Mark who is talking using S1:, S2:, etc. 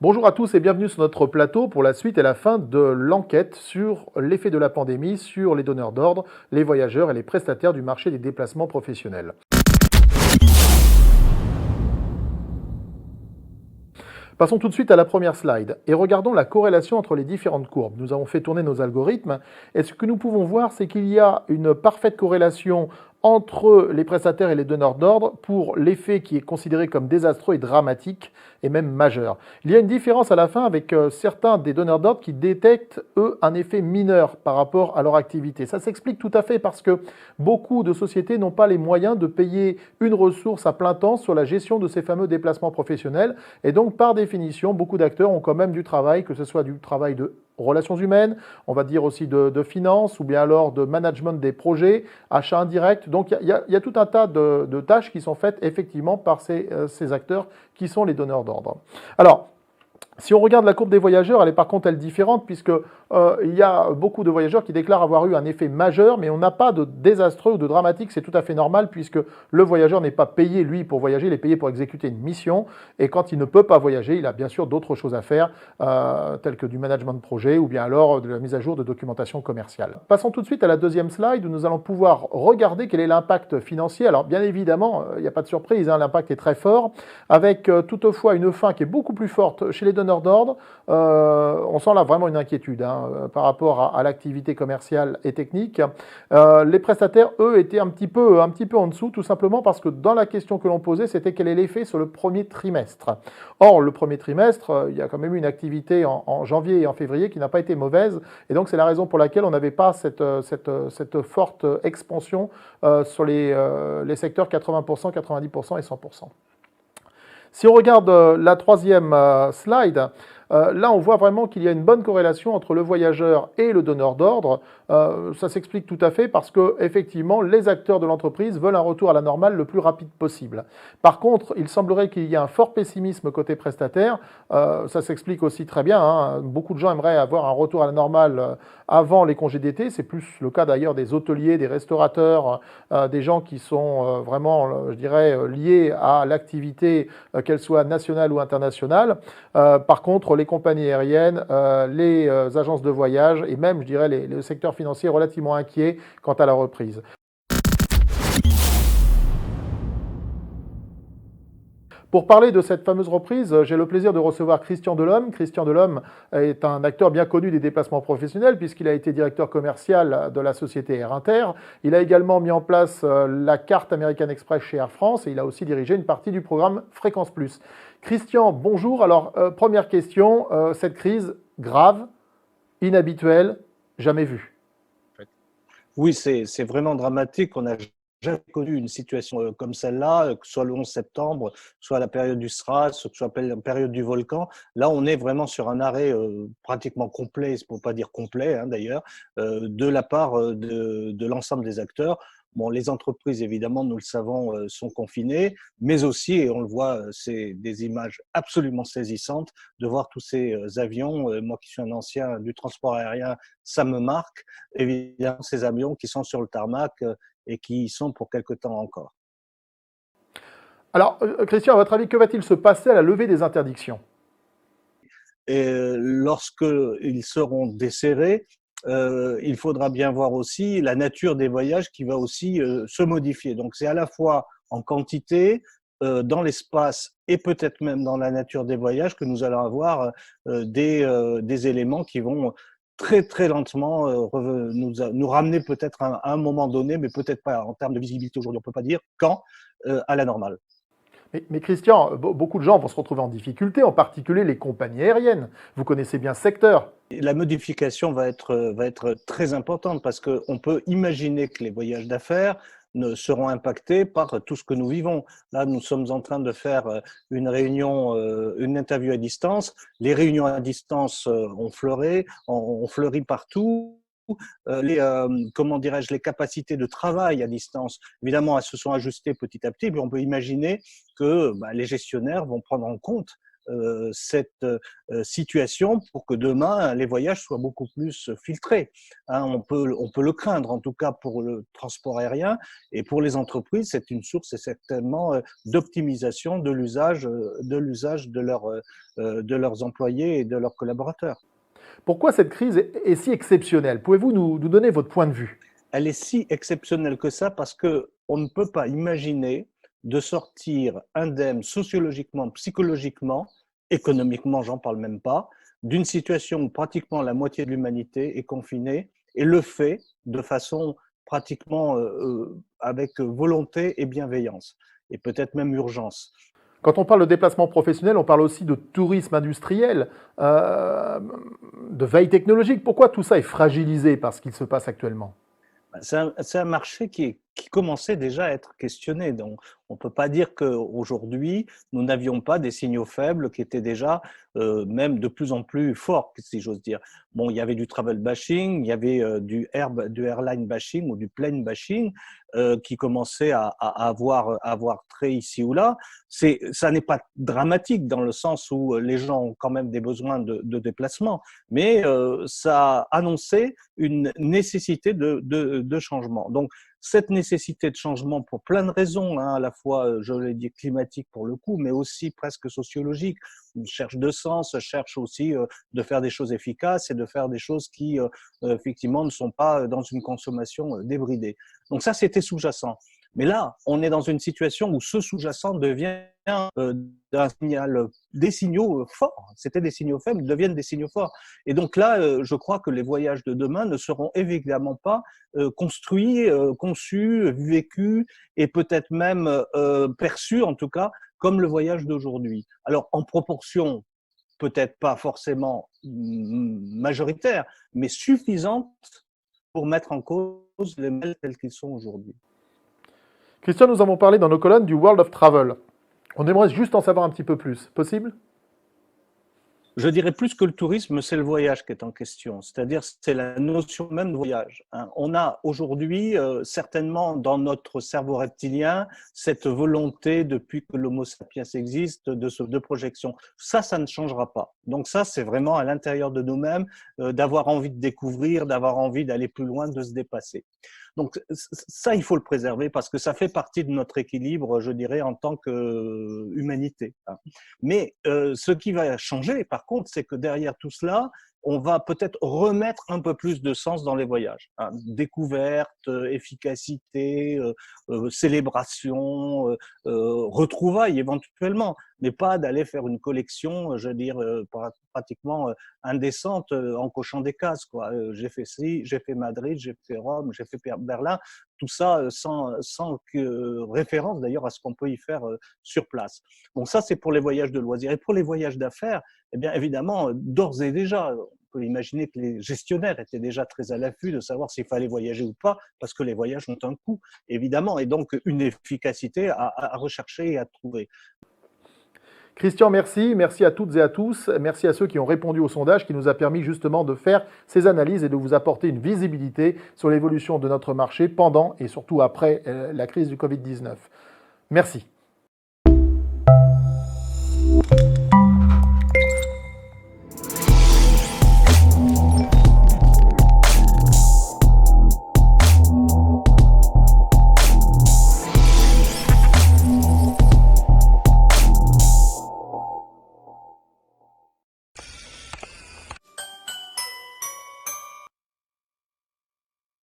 S1: Bonjour à tous et bienvenue sur notre plateau pour la suite et la fin de l'enquête sur l'effet de la pandémie sur les donneurs d'ordre, les voyageurs et les prestataires du marché des déplacements professionnels. Passons tout de suite à la première slide et regardons la corrélation entre les différentes courbes. Nous avons fait tourner nos algorithmes et ce que nous pouvons voir, c'est qu'il y a une parfaite corrélation entre les prestataires et les donneurs d'ordre pour l'effet qui est considéré comme désastreux et dramatique et même majeur. Il y a une différence à la fin avec certains des donneurs d'ordre qui détectent, eux, un effet mineur par rapport à leur activité. Ça s'explique tout à fait parce que beaucoup de sociétés n'ont pas les moyens de payer une ressource à plein temps sur la gestion de ces fameux déplacements professionnels. Et donc, par définition, beaucoup d'acteurs ont quand même du travail, que ce soit du travail de relations humaines, on va dire aussi de finances, ou bien alors de management des projets, achats indirects. Donc il y a tout un tas de tâches qui sont faites effectivement par ces acteurs qui sont les donneurs d'ordre. Alors, si on regarde la courbe des voyageurs, elle est par contre différente puisque il y a beaucoup de voyageurs qui déclarent avoir eu un effet majeur, mais on n'a pas de désastreux ou de dramatique, c'est tout à fait normal puisque le voyageur n'est pas payé lui pour voyager, il est payé pour exécuter une mission et quand il ne peut pas voyager, il a bien sûr d'autres choses à faire telles que du management de projet ou bien alors de la mise à jour de documentation commerciale. Passons tout de suite à la deuxième slide où nous allons pouvoir regarder quel est l'impact financier. Alors bien évidemment, il n'y a pas de surprise, hein, l'impact est très fort avec toutefois une fin qui est beaucoup plus forte chez les donneurs d'ordre. On sent là vraiment une inquiétude par rapport à l'activité commerciale et technique. Les prestataires, eux, étaient un petit peu en dessous, tout simplement parce que dans la question que l'on posait, c'était quel est l'effet sur le premier trimestre. Or, le premier trimestre, il y a quand même eu une activité en janvier et en février qui n'a pas été mauvaise, et donc c'est la raison pour laquelle on n'avait pas cette forte expansion sur les secteurs 80%, 90% et 100%. Si on regarde la troisième slide, là on voit vraiment qu'il y a une bonne corrélation entre le voyageur et le donneur d'ordre. Ça s'explique tout à fait parce que effectivement les acteurs de l'entreprise veulent un retour à la normale le plus rapide possible. Par contre, il semblerait qu'il y ait un fort pessimisme côté prestataire. Ça s'explique aussi très bien, hein. Beaucoup de gens aimeraient avoir un retour à la normale avant les congés d'été. C'est plus le cas d'ailleurs des hôteliers, des restaurateurs, des gens qui sont vraiment, je dirais, liés à l'activité, qu'elle soit nationale ou internationale. Par contre, les compagnies aériennes, les agences de voyage et même, je dirais, le secteur financier relativement inquiets quant à la reprise. Pour parler de cette fameuse reprise, j'ai le plaisir de recevoir Christian Delhomme. Christian Delhomme est un acteur bien connu des déplacements professionnels puisqu'il a été directeur commercial de la société Air Inter. Il a également mis en place la carte American Express chez Air France et il a aussi dirigé une partie du programme Fréquence Plus. Christian, bonjour. Alors, première question, cette crise grave, inhabituelle, jamais vue.
S2: Oui, c'est vraiment dramatique. On n'a jamais connu une situation comme celle-là, que ce soit le 11 septembre, soit la période du SRAS, soit la période du volcan. Là, on est vraiment sur un arrêt pratiquement complet, pour ne pas dire complet d'ailleurs, de la part de l'ensemble des acteurs. Bon, les entreprises, évidemment, nous le savons, sont confinées, mais aussi, et on le voit, c'est des images absolument saisissantes de voir tous ces avions. Moi qui suis un ancien du transport aérien, ça me marque. Évidemment, ces avions qui sont sur le tarmac et qui y sont pour quelque temps encore.
S1: Alors, Christian, à votre avis, que va-t-il se passer à la levée des interdictions ?
S2: Et lorsqu'ils seront desserrés, il faudra bien voir aussi la nature des voyages qui va aussi se modifier. Donc c'est à la fois en quantité, dans l'espace et peut-être même dans la nature des voyages que nous allons avoir des éléments qui vont très très lentement nous ramener peut-être à un moment donné, mais peut-être pas en termes de visibilité aujourd'hui, on ne peut pas dire quand, à la normale.
S1: Mais Christian, beaucoup de gens vont se retrouver en difficulté, en particulier les compagnies aériennes. Vous connaissez bien ce secteur.
S2: La modification va être très importante parce qu'on peut imaginer que les voyages d'affaires seront impactés par tout ce que nous vivons. Là, nous sommes en train de faire une réunion, une interview à distance. Les réunions à distance ont fleuri partout. Comment dirais-je, les capacités de travail à distance, évidemment, elles se sont ajustées petit à petit, mais on peut imaginer que les gestionnaires vont prendre en compte cette situation pour que demain, les voyages soient beaucoup plus filtrés. Hein, on peut le craindre, en tout cas pour le transport aérien. Et pour les entreprises, c'est une source certainement d'optimisation de l'usage de leurs employés et de leurs collaborateurs.
S1: Pourquoi cette crise est si exceptionnelle? Pouvez-vous nous donner votre point de vue?
S2: Elle est si exceptionnelle que ça parce qu'on ne peut pas imaginer de sortir indemne sociologiquement, psychologiquement, économiquement, j'en parle même pas, d'une situation où pratiquement la moitié de l'humanité est confinée et le fait de façon pratiquement avec volonté et bienveillance et peut-être même urgence.
S1: Quand on parle de déplacement professionnel, on parle aussi de tourisme industriel, euh, de veille technologique. Pourquoi tout ça est fragilisé par ce qu'il se passe actuellement?
S2: C'est un marché qui commençait déjà à être questionné. Donc, on ne peut pas dire qu'aujourd'hui, nous n'avions pas des signaux faibles qui étaient déjà même de plus en plus forts, si j'ose dire. Bon, il y avait du travel bashing, il y avait du airline bashing ou du plane bashing qui commençait à avoir trait ici ou là. Ça n'est pas dramatique dans le sens où les gens ont quand même des besoins de déplacement, mais ça annonçait une nécessité de changement. Donc, cette nécessité de changement pour plein de raisons, hein, à la fois, je l'ai dit, climatique pour le coup, mais aussi presque sociologique. On cherche de sens, cherche aussi de faire des choses efficaces et de faire des choses qui, effectivement, ne sont pas dans une consommation débridée. Donc ça, c'était sous-jacent. Mais là, on est dans une situation où ce sous-jacent devient d'un signal, des signaux forts. C'était des signaux faibles, deviennent des signaux forts. Et donc là, je crois que les voyages de demain ne seront évidemment pas construits, conçus, vécus et peut-être même perçus, en tout cas, comme le voyage d'aujourd'hui. Alors, en proportion peut-être pas forcément majoritaire, mais suffisante pour mettre en cause les modèles tels qu'ils sont aujourd'hui.
S1: Christian, nous avons parlé dans nos colonnes du World of Travel. On aimerait juste en savoir un petit peu plus. Possible?
S2: Je dirais plus que le tourisme, c'est le voyage qui est en question. C'est-à-dire, c'est la notion même de voyage. On a aujourd'hui, certainement dans notre cerveau reptilien, cette volonté, depuis que l'Homo sapiens existe, de projection. Ça ne changera pas. Donc ça, c'est vraiment à l'intérieur de nous-mêmes, d'avoir envie de découvrir, d'avoir envie d'aller plus loin, de se dépasser. Donc ça, il faut le préserver parce que ça fait partie de notre équilibre, je dirais, en tant qu'humanité. Mais ce qui va changer, par contre, c'est que derrière tout cela, on va peut-être remettre un peu plus de sens dans les voyages. Découverte, efficacité, célébration, retrouvailles éventuellement, mais pas d'aller faire une collection, je veux dire, pratiquement indécente en cochant des cases, quoi. J'ai fait ci, j'ai fait Madrid, j'ai fait Rome, j'ai fait Berlin, tout ça sans référence d'ailleurs à ce qu'on peut y faire sur place. Donc ça, c'est pour les voyages de loisirs. Et pour les voyages d'affaires, eh bien évidemment, d'ores et déjà, on peut imaginer que les gestionnaires étaient déjà très à l'affût de savoir s'il fallait voyager ou pas, parce que les voyages ont un coût, évidemment, et donc une efficacité à rechercher et à trouver.
S1: Christian, merci. Merci à toutes et à tous. Merci à ceux qui ont répondu au sondage qui nous a permis justement de faire ces analyses et de vous apporter une visibilité sur l'évolution de notre marché pendant et surtout après la crise du Covid-19. Merci.